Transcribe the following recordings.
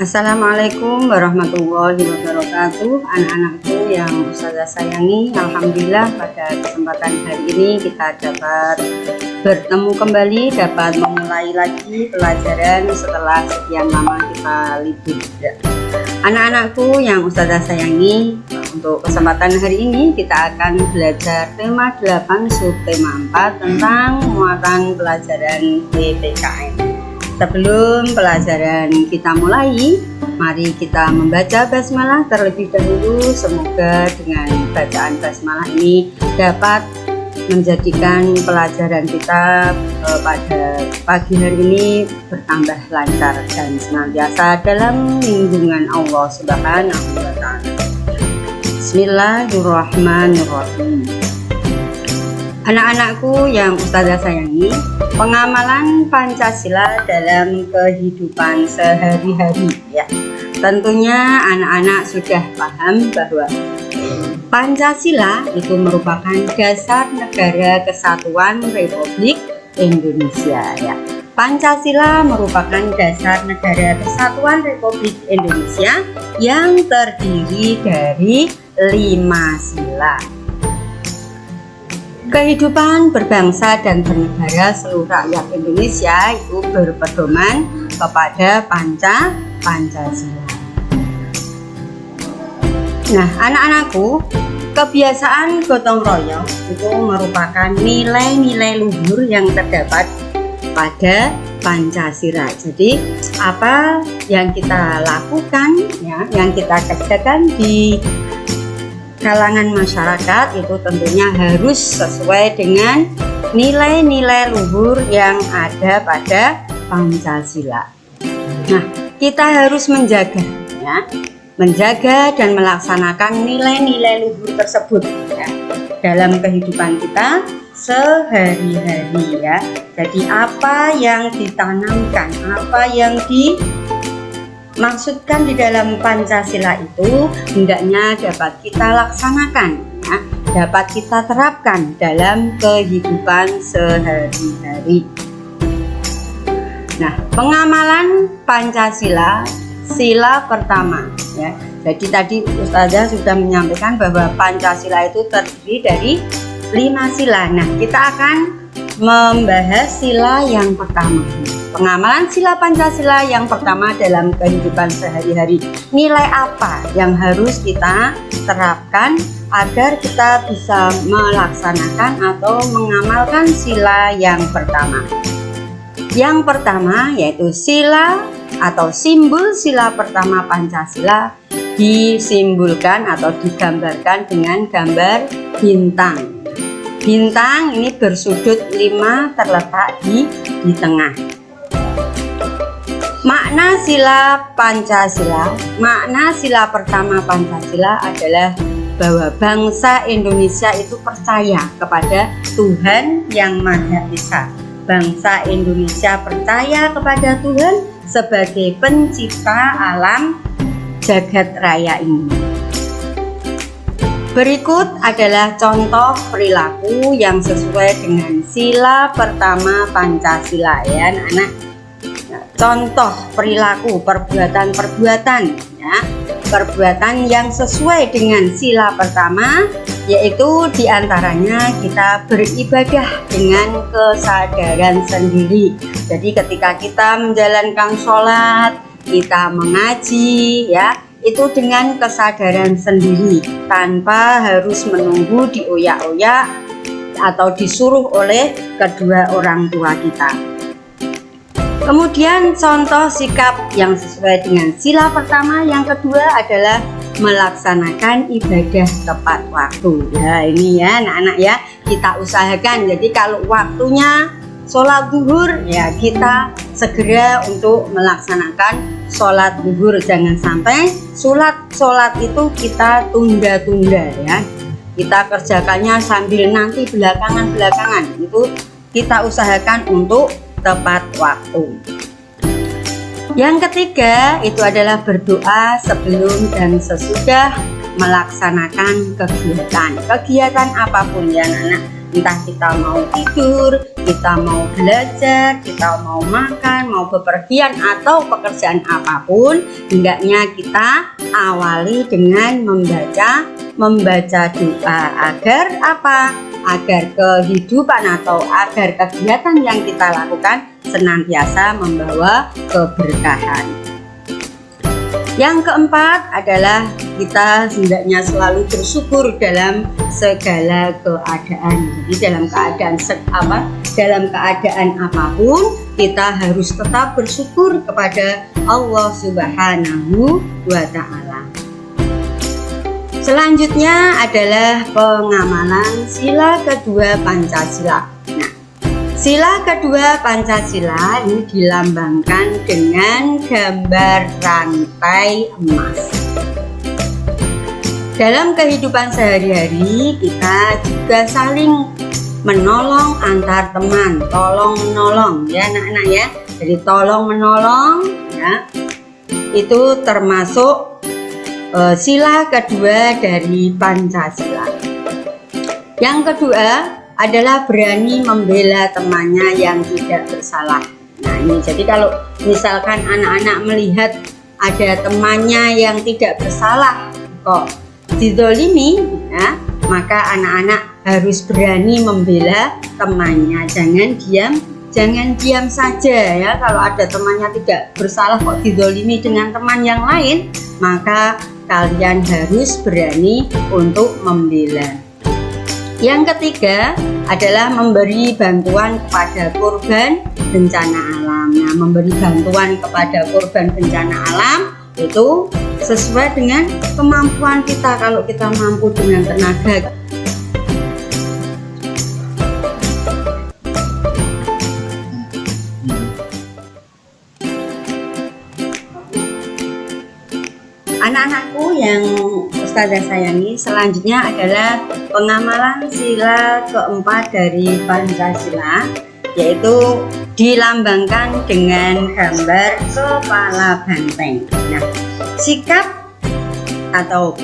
Assalamualaikum warahmatullahi wabarakatuh. Anak-anakku yang Ustazah sayangi, alhamdulillah pada kesempatan hari ini kita dapat bertemu kembali, dapat memulai lagi pelajaran setelah sekian lama kita libur. Anak-anakku yang Ustazah sayangi, untuk kesempatan hari ini kita akan belajar tema 8 subtema 4 tentang muatan pelajaran PPKN. Sebelum pelajaran kita mulai, mari kita membaca basmalah terlebih dahulu. Semoga dengan bacaan basmalah ini dapat menjadikan pelajaran kita pada pagi hari ini bertambah lancar dan senantiasa dalam lindungan Allah Subhanahu wa Ta'ala. Bismillahirrahmanirrahim. Anak-anakku yang Ustazah sayangi, pengamalan Pancasila dalam kehidupan sehari-hari ya. Tentunya anak-anak sudah paham bahwa Pancasila itu merupakan dasar negara kesatuan Republik Indonesia ya. Pancasila merupakan dasar negara kesatuan Republik Indonesia yang terdiri dari 5 sila. Kehidupan berbangsa dan bernegara seluruh rakyat Indonesia itu berpedoman kepada Pancasila. Nah, anak-anakku, kebiasaan gotong royong itu merupakan nilai-nilai luhur yang terdapat pada Pancasila. Jadi, apa yang kita lakukan ya, yang kita kerjakan di kalangan masyarakat itu tentunya harus sesuai dengan nilai-nilai luhur yang ada pada Pancasila. Nah, kita harus menjaga dan melaksanakan nilai-nilai luhur tersebut ya, dalam kehidupan kita sehari-hari ya. Jadi apa yang ditanamkan, apa yang dimaksudkan di dalam Pancasila itu hendaknya dapat kita laksanakan ya, dapat kita terapkan dalam kehidupan sehari-hari. Nah, pengamalan Pancasila sila pertama ya. Jadi tadi Ustazah sudah menyampaikan bahwa Pancasila itu terdiri dari 5 sila. Nah, kita akan membahas sila yang pertama. Pengamalan sila Pancasila yang pertama dalam kehidupan sehari-hari. Nilai apa yang harus kita terapkan agar kita bisa melaksanakan atau mengamalkan sila yang pertama? Yang pertama yaitu sila atau simbol sila pertama Pancasila disimbolkan atau digambarkan dengan gambar bintang. Bintang ini bersudut 5 terletak di tengah. Makna sila Pancasila, makna sila pertama Pancasila adalah bahwa bangsa Indonesia itu percaya kepada Tuhan yang Maha Esa. Bangsa Indonesia percaya kepada Tuhan sebagai pencipta alam jagat raya ini. Berikut adalah contoh perilaku yang sesuai dengan sila pertama Pancasila ya anak-anak. Contoh perilaku, perbuatan-perbuatan ya, perbuatan yang sesuai dengan sila pertama, yaitu diantaranya kita beribadah dengan kesadaran sendiri. Jadi ketika kita menjalankan sholat, kita mengaji ya, itu dengan kesadaran sendiri tanpa harus menunggu dioyak-oyak atau disuruh oleh kedua orang tua kita. Kemudian contoh sikap yang sesuai dengan sila pertama yang kedua adalah melaksanakan ibadah tepat waktu. Ya ini ya anak-anak ya, kita usahakan. Jadi kalau waktunya sholat zuhur ya kita segera untuk melaksanakan sholat zuhur. Jangan sampai sholat itu kita tunda-tunda ya. Kita kerjakannya sambil nanti belakangan. Itu kita usahakan untuk tepat waktu. Yang ketiga itu adalah berdoa sebelum dan sesudah melaksanakan kegiatan apapun ya anak. Entah kita mau tidur, kita mau belajar, kita mau makan, mau bepergian atau pekerjaan apapun, hendaknya kita awali dengan membaca doa agar apa? Agar kehidupan atau agar kegiatan yang kita lakukan senantiasa membawa keberkahan. Yang keempat adalah kita hendaknya selalu bersyukur dalam segala keadaan. Jadi dalam keadaan apapun kita harus tetap bersyukur kepada Allah Subhanahu wa Ta'ala. Selanjutnya adalah pengamalan sila kedua Pancasila. Nah, sila kedua Pancasila ini dilambangkan dengan gambar rantai emas. Dalam kehidupan sehari-hari kita juga saling menolong antar teman, tolong menolong ya anak-anak ya. Jadi tolong menolong ya. Itu termasuk sila kedua dari Pancasila. Yang kedua adalah berani membela temannya yang tidak bersalah. Nah ini jadi kalau misalkan anak-anak melihat ada temannya yang tidak bersalah kok dizolimi ya, maka anak-anak harus berani membela temannya. Jangan diam saja ya. Kalau ada temannya tidak bersalah kok dizolimi dengan teman yang lain, maka kalian harus berani untuk membela. Yang ketiga adalah memberi bantuan kepada korban bencana alam. Nah, memberi bantuan kepada korban bencana alam itu sesuai dengan kemampuan kita. Kalau kita mampu dengan tenaga, anak-anakku yang Ustazah sayangi, selanjutnya adalah pengamalan sila keempat dari Pancasila, yaitu dilambangkan dengan gambar kepala banteng. Nah, sikap atau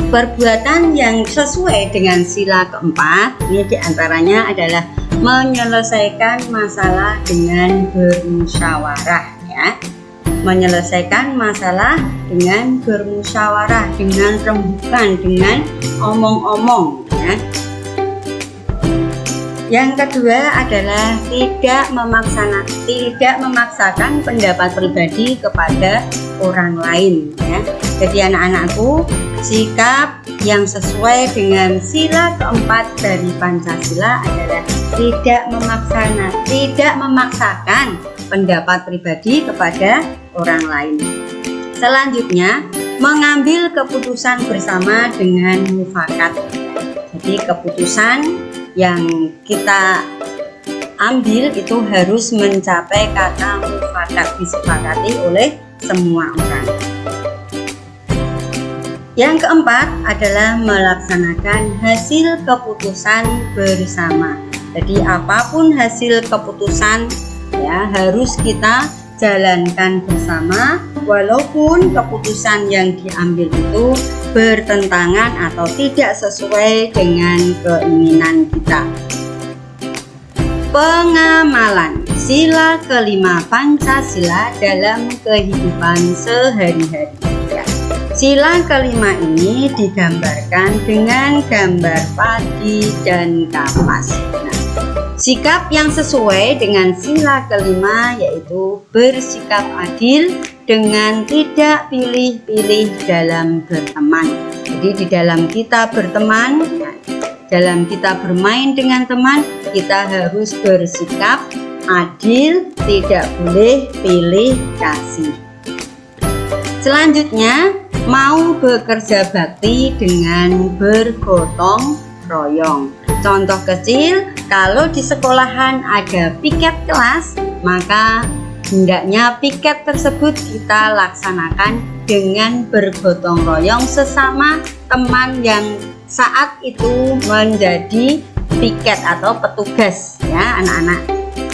perbuatan yang sesuai dengan sila keempat ini diantaranya adalah menyelesaikan masalah dengan bermusyawarah ya. Menyelesaikan masalah dengan bermusyawarah, dengan rembukan, dengan omong-omong ya. Yang kedua adalah tidak memaksakan pendapat pribadi kepada orang lain ya. Jadi anak-anakku, sikap yang sesuai dengan sila keempat dari Pancasila adalah tidak memaksakan pendapat pribadi kepada orang lain. Selanjutnya, mengambil keputusan bersama dengan mufakat. Jadi keputusan yang kita ambil itu harus mencapai kata mufakat, disepakati oleh semua orang. Yang keempat adalah melaksanakan hasil keputusan bersama. Jadi apapun hasil keputusan ya harus kita jalankan bersama, walaupun keputusan yang diambil itu bertentangan atau tidak sesuai dengan keinginan kita. Pengamalan sila kelima Pancasila dalam kehidupan sehari-hari ya. Sila kelima ini digambarkan dengan gambar padi dan kapas. Nah, sikap yang sesuai dengan sila kelima yaitu bersikap adil dengan tidak pilih-pilih dalam berteman. Jadi di dalam kita berteman, dalam kita bermain dengan teman, kita harus bersikap adil, tidak boleh pilih kasih. Selanjutnya, mau bekerja bakti dengan bergotong royong. Contoh kecil, kalau di sekolahan ada piket kelas, maka hendaknya piket tersebut kita laksanakan dengan bergotong royong sesama teman yang saat itu menjadi piket atau petugas ya anak-anak.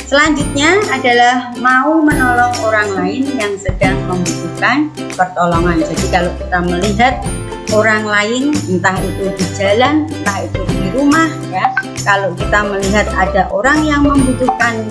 Selanjutnya adalah mau menolong orang lain yang sedang membutuhkan pertolongan. Jadi kalau kita melihat orang lain, entah itu di jalan, entah itu di rumah ya, kalau kita melihat ada orang yang membutuhkan.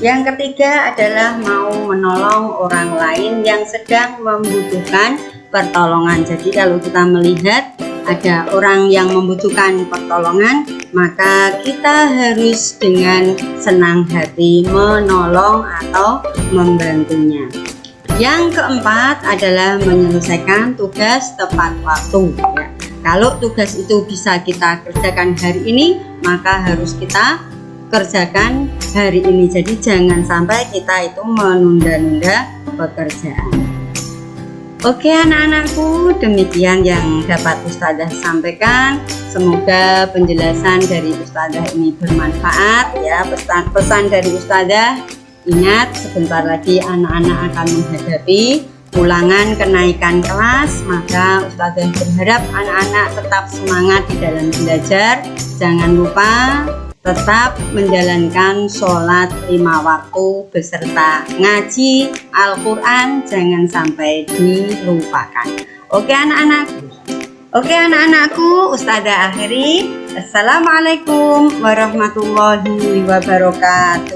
Yang ketiga adalah mau menolong orang lain yang sedang membutuhkan pertolongan. Jadi kalau kita melihat ada orang yang membutuhkan pertolongan, maka kita harus dengan senang hati menolong atau membantunya. Yang keempat adalah menyelesaikan tugas tepat waktu. Ya. Kalau tugas itu bisa kita kerjakan hari ini, maka harus kita kerjakan hari ini. Jadi jangan sampai kita itu menunda-nunda pekerjaan. Oke anak-anakku, demikian yang dapat Ustadzah sampaikan. Semoga penjelasan dari Ustadzah ini bermanfaat ya. Pesan dari Ustadzah, ingat sebentar lagi anak-anak akan menghadapi ulangan kenaikan kelas, maka Ustadzah berharap anak-anak tetap semangat di dalam belajar. Jangan lupa tetap menjalankan sholat 5 waktu beserta ngaji Al-Quran, jangan sampai dilupakan. Oke anak-anakku, Ustadzah akhiri. Assalamualaikum warahmatullahi wabarakatuh.